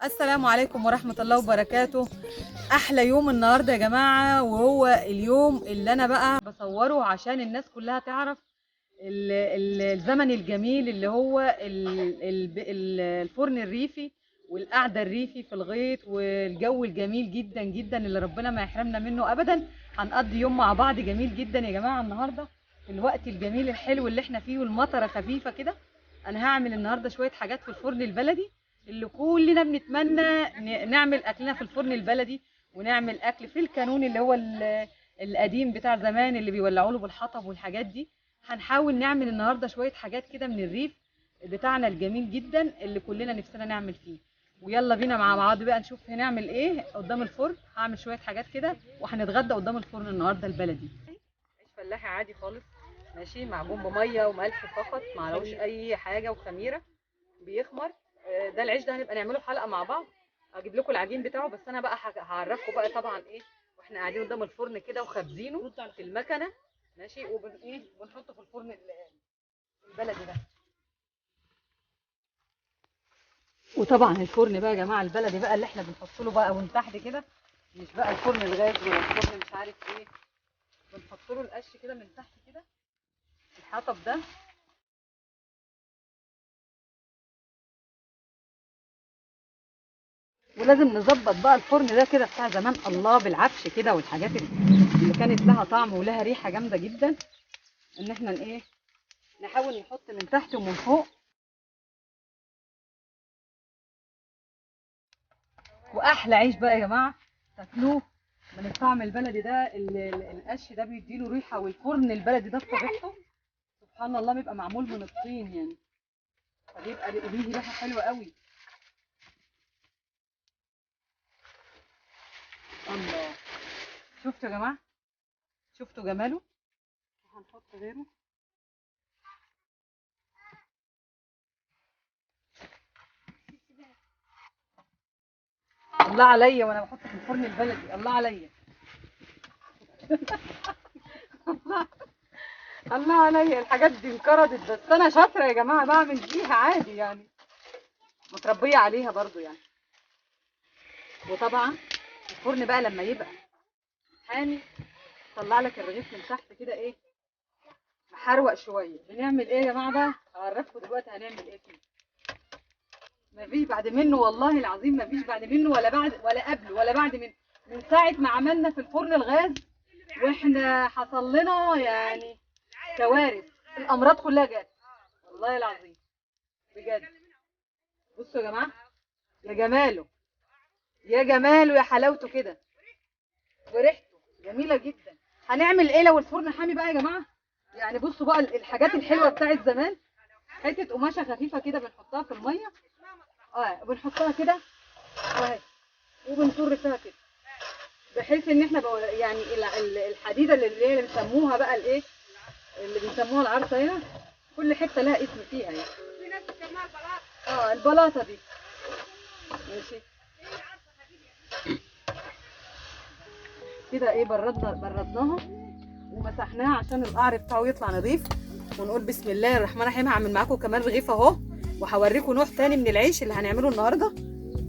السلام عليكم ورحمة الله وبركاته. أحلى يوم النهاردة يا جماعة، وهو اليوم اللي أنا بقى بصوره عشان الناس كلها تعرف الزمن الجميل اللي هو الفرن الريفي والقعدة الريفي في الغيط، والجو الجميل جدا جدا اللي ربنا ما يحرمنا منه أبدا. هنقضي يوم مع بعض جميل جدا يا جماعة النهاردة في الوقت الجميل الحلو اللي احنا فيه، والمطرة خفيفة كده. أنا هعمل النهاردة شوية حاجات في الفرن البلدي اللي كلنا بنتمنى نعمل اكلنا في الفرن البلدي، ونعمل اكل في الكانون اللي هو القديم بتاع زمان اللي بيولعوا له بالحطب والحاجات دي. هنحاول نعمل النهارده شويه حاجات كده من الريف بتاعنا الجميل جدا اللي كلنا نفسنا نعمل فيه. ويلا بينا مع بعض بقى نشوف هنعمل ايه قدام الفرن. هعمل شويه حاجات كده وهنتغدى قدام الفرن النهارده البلدي. عيش فلاحي عادي خالص، ماشي، معجون بميه وملح فقط، معلوش اي حاجه، وخميره بيخمر. ده العيش ده هنبقى نعمله حلقه مع بعض، اجيب لكم العجين بتاعه، بس انا بقى هعرفكم بقى طبعا ايه واحنا قاعدين قدام الفرن كده وخابزينه في المكنه، ماشي، بنحطه في الفرن البلدي ده. وطبعا الفرن بقى يا جماعه البلدي بقى اللي احنا بنحط له بقى من تحت كده، مش بقى الفرن الغاز ولا الفرن مش عارف ايه، بنحط له القش كده من تحت كده، الحطب ده. ولازم نظبط بقى الفرن ده كده بتاع زمان، الله، بالعفش كده والحاجات اللي كانت لها طعم ولها ريحه جامده جدا، ان احنا ايه نحاول نحط من تحت ومن فوق. واحلى عيش بقى يا جماعه تاكلوه من الطعم البلدي ده، القش ده بيديله ريحه، والفرن البلدي ده بطبيعته سبحان الله بيبقى معمول من الطين يعني، فبيبقى ليه ريحه حلوه قوي. الله، شفتوا يا جماعه، شفتوا جماله. هنحط غيره. الله عليا وانا بحط في الفرن البلدي، الله عليا. الله عليا، الحاجات دي انقرضت، بس انا شاطره يا جماعه بعمل بيها عادي يعني، متربيه عليها برضو يعني. وطبعا الفرن بقى لما يبقى حامي طلع لك الرغيف من تحت كده ايه محروق شويه، بنعمل ايه يا جماعه بقى؟ هعرفكم دلوقتي هنعمل ايه فيه. مفيش بعد منه والله العظيم، مفيش بعد منه ولا بعد ولا قبل ولا بعد منه. من ساعه ما عملنا في الفرن الغاز واحنا حصل لنا يعني كوارث، الامراض كلها جت والله العظيم بجد. بصوا يا جماعه، يا جماله، يا جماله، يا حلاوته كده، وريحته جميله جدا. هنعمل ايه لو الفرن حامي بقى يا جماعه؟ يعني بصوا بقى الحاجات الحلوه بتاعت زمان، حته قماشه خفيفه كده بنحطها في الميه، بنحطها كده اهي، وبنطر فيها كده، بحيث ان احنا بقى يعني الحديده اللي بيسموها بقى الايه، اللي بيسموها العرصه هنا، كل حته لها اسم فيها يعني. في ناس بتسموها البلاطه، البلاطه دي، ماشي كده. ايه، بردناها ومسحناها عشان القعر بتاعه يطلع نظيف. ونقول بسم الله الرحمن الرحيم. هعمل معاكم كمان رغيف اهو، وهوريكم نوع تاني من العيش اللي هنعمله النهارده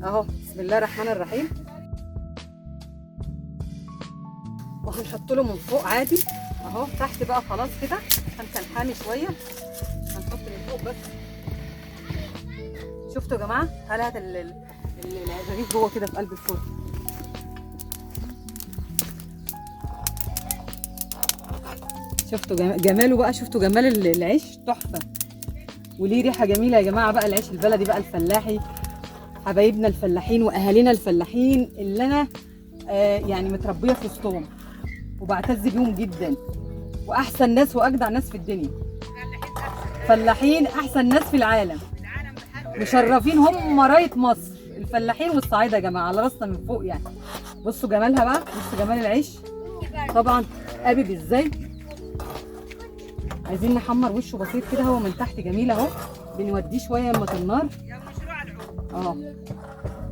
اهو. بسم الله الرحمن الرحيم. وهنحط له من فوق عادي اهو، تحت بقى خلاص كده عشان كان حامي شويه، هنحط من فوق بس. شفتوا يا جماعه؟ هات الرغيف جوه كده في قلب الفرن. شفتوا جماله بقى، شفتوا جمال العيش تحفه، وليه ريحه جميله يا جماعه بقى. العيش البلدي بقى الفلاحي، حبايبنا الفلاحين واهالينا الفلاحين اللي انا يعني متربيه في وسطهم وبعتز بيهم جدا، واحسن ناس واجدع ناس في الدنيا. فلاحين احسن ناس في العالم، مشرفين، هم رايه مصر الفلاحين والصعايده يا جماعه، على راسنا من فوق يعني. بصوا جمالها بقى، بصوا جمال العيش طبعا قابب ازاي. عايزين نحمر وشه بسيط كده، هو من تحت جميل اهو، بنوديه شويه يمه النار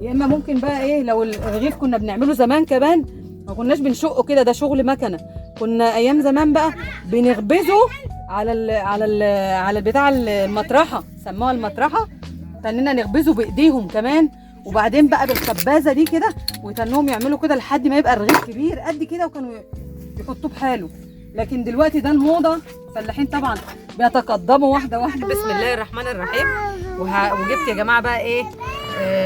يا اما ممكن بقى ايه، لو الرغيف كنا بنعمله زمان كمان ما كناش بنشقه كده، ده شغل مكنه. كنا ايام زمان بقى بنخبزه على البتاع المطرحه، سموها المطرحه، خلينا نخبزه بايديهم كمان، وبعدين بقى بالخبازه دي كده، ويتنهم يعملوا كده لحد ما يبقى الرغيف كبير قد كده، وكانوا يحطوه بحاله. لكن دلوقتي ده الموضه، الفلاحين طبعا بيتقدموا واحده واحده. بسم الله الرحمن الرحيم. وجبت يا جماعه بقى ايه،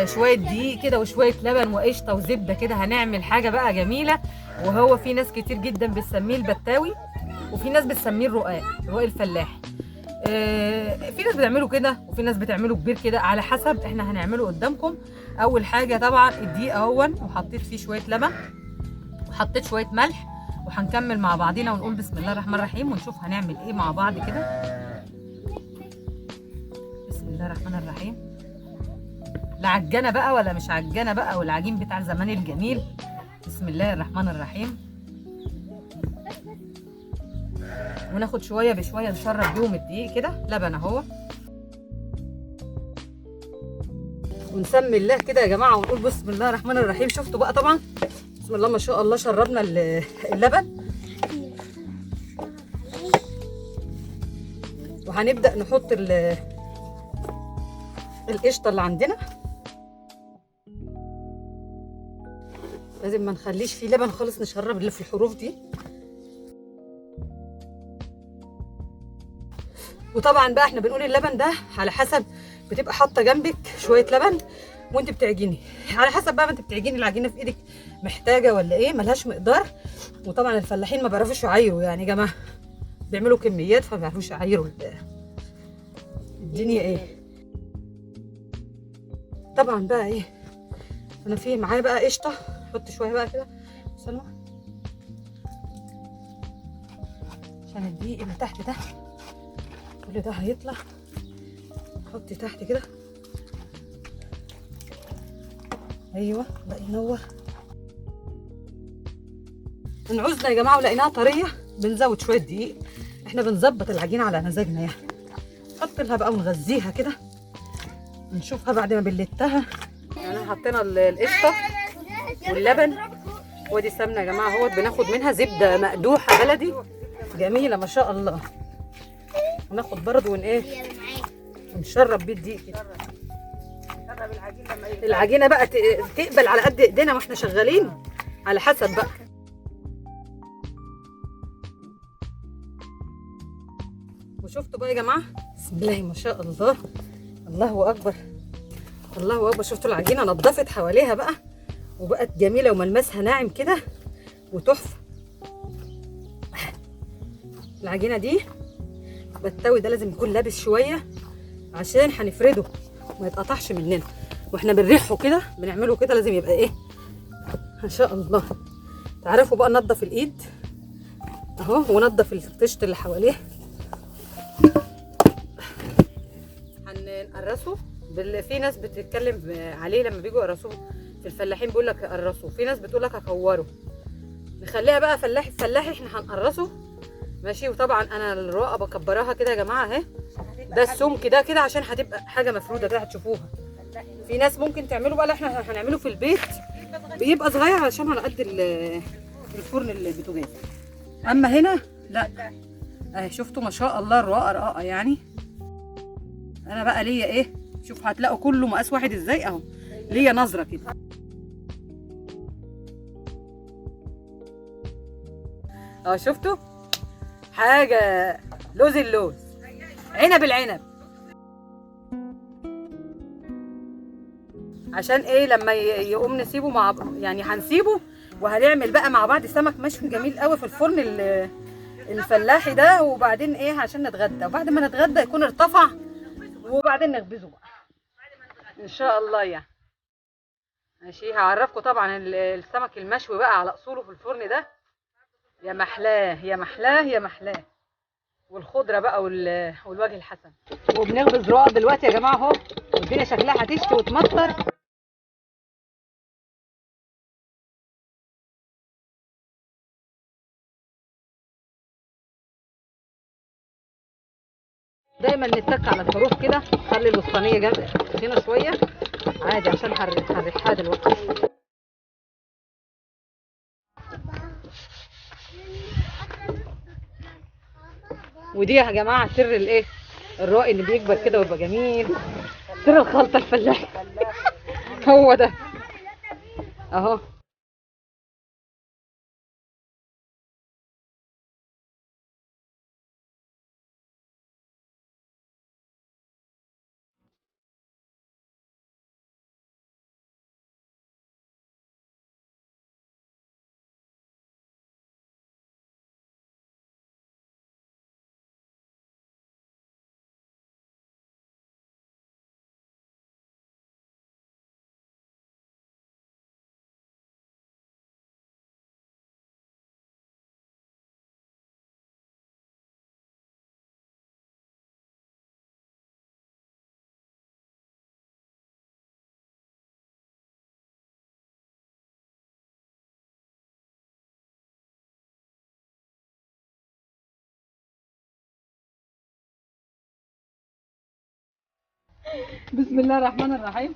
شويه دقيق كده وشويه لبن وقشطه وزبده كده. هنعمل حاجه بقى جميله، وهو في ناس كتير جدا بتسميه البتاوي، وفي ناس بتسميه الرقاق الفلاحي. في ناس بتعمله كده وفي ناس بتعمله كبير كده، على حسب. احنا هنعمله قدامكم. اول حاجه طبعا الدقيق اهون، وحطيت فيه شويه لبن وحطيت شويه ملح، وهنكمل مع بعضينا ونقول بسم الله الرحمن الرحيم ونشوف هنعمل ايه مع بعض كده. بسم الله الرحمن الرحيم. لا عجنه بقى ولا مش عجنه بقى، والعجين بتاع زمان الجميل. بسم الله الرحمن الرحيم. وناخد شويه بشويه نشرب بيهم الدقيق كده. لبن اهو، ونسمي الله كده يا جماعه ونقول بسم الله الرحمن الرحيم. شفتوا بقى طبعا بسم الله ما شاء الله شربنا اللبن، وهنبدا نحط القشطه اللي عندنا. لازم ما نخليش فيه لبن خالص، نشرب اللي في الحروف دي. وطبعا بقى احنا بنقول اللبن ده على حسب، بتبقى حاطه جنبك شويه لبن وانت بتعجني، على حسب بقى ما انت بتعجني العجينه في ايدك محتاجه ولا ايه، ملهاش مقدار. وطبعا الفلاحين ما بيعرفوش يعايروا يعني يا جماعه، بيعملوا كميات فما بيعرفوش يعايروا الدنيا ايه. طبعا بقى ايه، انا في معايا بقى قشطه، احط شويه بقى كده سلمى عشان الدقيق اللي تحت ده كل ده هيطلع. حطي تحت كده، ايوه بقى ينور. نعوزنا يا جماعه ولقيناها طريه بنزود شويه دقيق، احنا بنظبط العجينه على مزاجنا يعني. نحط لها بقى ونغذيها كده، نشوفها بعد ما بلتها. يعني حطينا القشطه واللبن، ودي سمنه يا جماعه اهوت، بناخد منها زبده مقدوحه بلدي جميله ما شاء الله. وناخد برضه ايه ونشرب بيه الدقيق كده. العجينه بقى تقبل على قد ايدينا واحنا شغالين، على حسب بقى. وشفتوا بقى يا جماعه بسم الله ما شاء الله، الله اكبر الله اكبر. شفتوا العجينه نضفت حواليها بقى وبقت جميله وملمسها ناعم كده وتحفه. العجينه دي بتاوي ده لازم يكون لابس شويه عشان هنفرده ما يتقطعش مننا، واحنا بنريحه كده بنعمله كده لازم يبقى ايه ما شاء الله. تعرفوا بقى ننضف الايد اهو، وننضف الطشت اللي حواليه. هنقرصه في ناس بتتكلم عليه لما بيجوا يقرصوه في الفلاحين بيقول لك قرصه، في ناس بتقول لك اكوره. نخليها بقى فلاحي فلاحي، احنا هنقرصه ماشي. وطبعا انا الرقه بكبرها كده يا جماعه اهي، ده السمك ده كده عشان هتبقى حاجه مفروده كده هتشوفوها. في ناس ممكن تعمله بقى، احنا هنعمله في البيت بيبقى صغير علشان على قد الفرن البوتاجاز. اما هنا لا اهي، شفتوا ما شاء الله الرقه رقه يعني. انا بقى ليا ايه، شوف هتلاقوا كله مقاس واحد ازاي اهو، ليا نظره كده. اه شفتوا حاجه لوز اللوز، عنب العنب. عشان ايه لما يقوم نسيبه مع يعني هنسيبه وهنعمل بقى مع بعض سمك مشوي جميل قوي في الفرن الفلاحي ده. وبعدين ايه عشان نتغدى، وبعد ما نتغدى يكون ارتفع وبعدين نخبزه بقى ان شاء الله يعني. ماشي هعرفكم طبعا السمك المشوي بقى على اصوله في الفرن ده، يا محلاه يا محلاه يا محلاه. والخضره بقى والوجه الحسن. وبنخبز رقاق دلوقتي يا جماعه اهو، والدنيا شكلها هتشتي وتمطر. دايما نتك على الحروف كده، خلي الوسطانيه جنب تخينه شويه عادي عشان هنريحها دلوقتي. ودي يا جماعه سر الايه الرائي اللي بيكبر كده ويبقى جميل، سر الخلطه الفلاحي. هو ده اهو. بسم الله الرحمن الرحيم.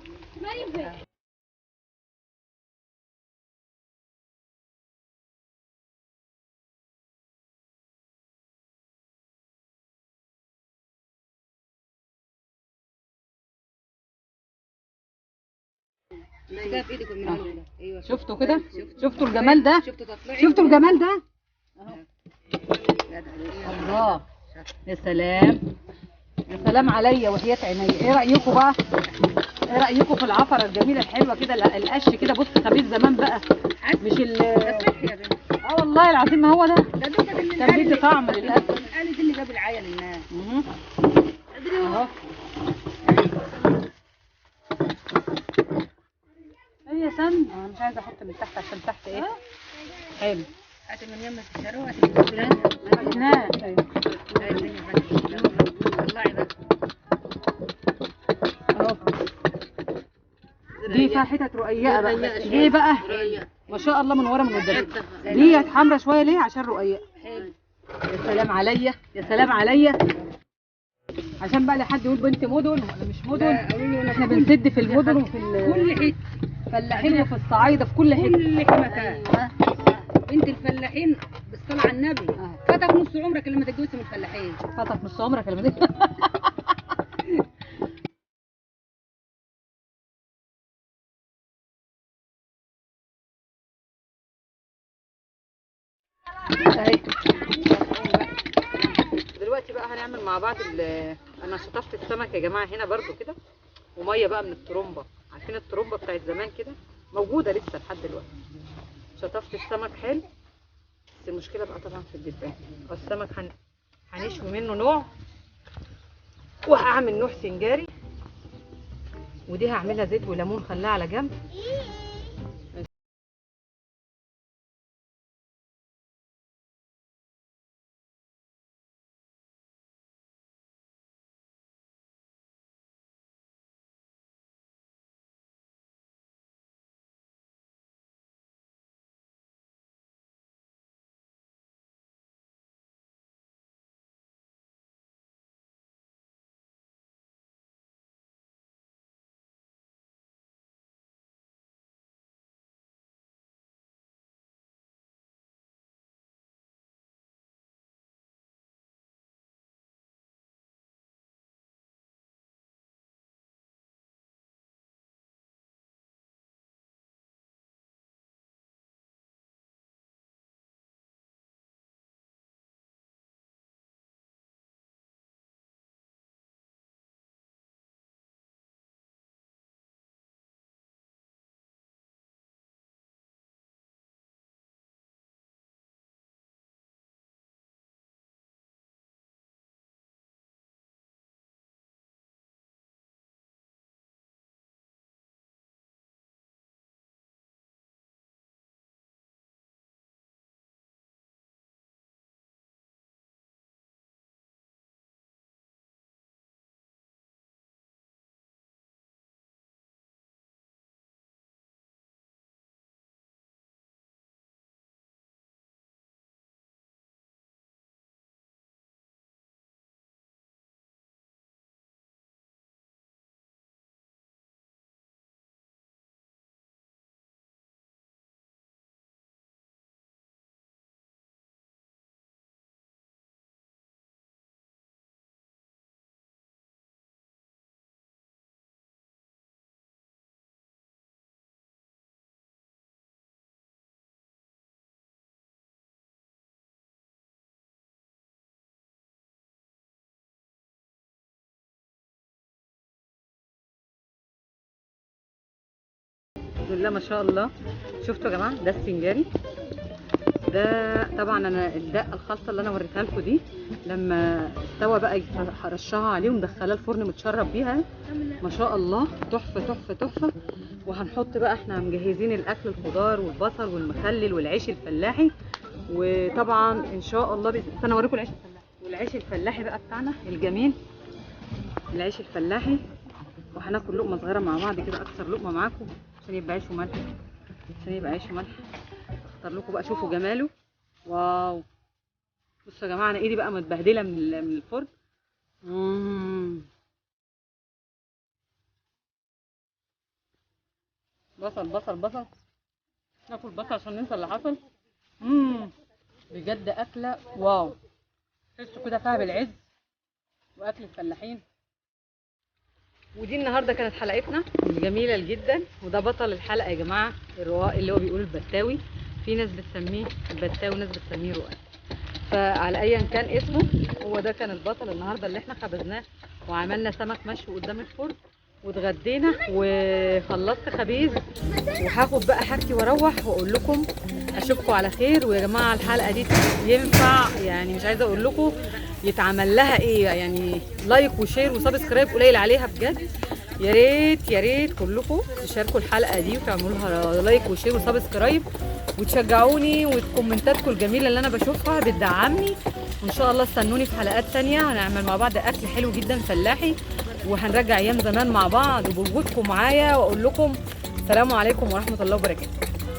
ده في ايدك من الاول. ايوه شفتوا كده؟ شفتوا الجمال ده؟ تطلعي شفتوا الجمال ده؟ الله، يا سلام يا سلام عليا وحياة عينيا. ايه رأيكم بقى؟ ايه رأيكم في العفرة الجميلة الحلوة كده، القش كده؟ بص خبيث زمان بقى، مش ده صحي يا بنت. والله العظيم ما هو ده. ده دوبك اللي كان بيدي طعم للأسف. قال دي اللي جاب العيا للناس. اهو. هي سن، انا مش عايزه احط من تحت عشان تحت ايه؟ حلو. هات من يمك الشروه مسكناه. طلعي بقى اهو. دي فيها حتت رقيقه بقى. ليه بقى؟ ما شاء الله، من ورا من قدام. دي حمرا شويه ليه؟ عشان رقيقه. حلو. يا سلام عليا، يا سلام عليا. عشان بقى لا حد يقول بنت مدن ولا مش مدن، احنا بنسد في المدن وفي كل حته فلاحين وفي الصعايده في كل حته. كل مكان. بنت الفلاحين بالصلاه على النبي. فاتك نص عمرك لما تتجوزي من الفلاحين. فاتك نص عمرك لما اهي. دلوقتي بقى هنعمل مع بعض انا شطفت السمك يا جماعه هنا برضو كده، وميه بقى من الطرمبه. عارفين الطرمبه بتاعت زمان كده؟ موجوده لسه لحد دلوقتي. شطفت السمك حلو، بس المشكله بقى طبعا في الدبان. السمك هنشوي منه نوع، وهعمل نوع سنجاري، ودي هعملها زيت وليمون خليها على جنب. بسم الله ما شاء الله. شفتوا يا جماعه ده السنجاري ده. طبعا انا الدقه الخاصه اللي انا وريتها لكم دي لما استوى بقى هرشها عليه ومدخلاه الفرن متشرب بيها ما شاء الله. تحفه تحفه تحفه. وهنحط بقى احنا مجهزين الاكل، الخضار والبصل والمخلل والعيش الفلاحي. وطبعا ان شاء الله استنى اوريكم العيش الفلاحي. والعيش الفلاحي بقى بتاعنا الجميل، العيش الفلاحي. وهناكل لقمه صغيره مع بعض كده، اكثر لقمه معاكم عشان يبقى عيش وملح، عشان يبقى عيش وملح. اختار لكم بقى، شوفوا جماله. واو بصوا يا جماعه، انا ايدي بقى متبهدله من الفرن. بصل بصل بصل، ناكل بصل عشان ننسى اللي حصل. بجد اكله واو، تحسوا كده فيها بالعز واكل الفلاحين. ودي النهارده كانت حلقتنا جميله جدا. وده بطل الحلقه يا جماعه، الرقاق اللي هو بيقول البتاوي. في ناس بتسميه البتاوي وناس بتسميه رقاق، فعلى ايا كان اسمه هو ده كان البطل النهارده اللي احنا خبزناه. وعملنا سمك مشوي قدام الفرن واتغدينا وخلصت خبيز. وهاخد بقى حاجتي واروح واقول لكم اشوفكم على خير. ويا جماعه الحلقه دي ينفع يعني مش عايزه اقول لكم يتعمل لها ايه، يعني لايك وشير وسبسكرايب قليل عليها بجد. يا ريت يا ريت كلكم تشاركوا الحلقه دي وتعملوا لها لايك وشير وسبسكرايب وتشجعوني، وكومنتاتكم الجميله اللي انا بشوفها بتدعمني. وان شاء الله استنوني في حلقات ثانيه هنعمل مع بعض اكل حلو جدا فلاحي، وهنرجع ايام زمان مع بعض وبوجودكم معايا. واقول لكم السلام عليكم ورحمه الله وبركاته.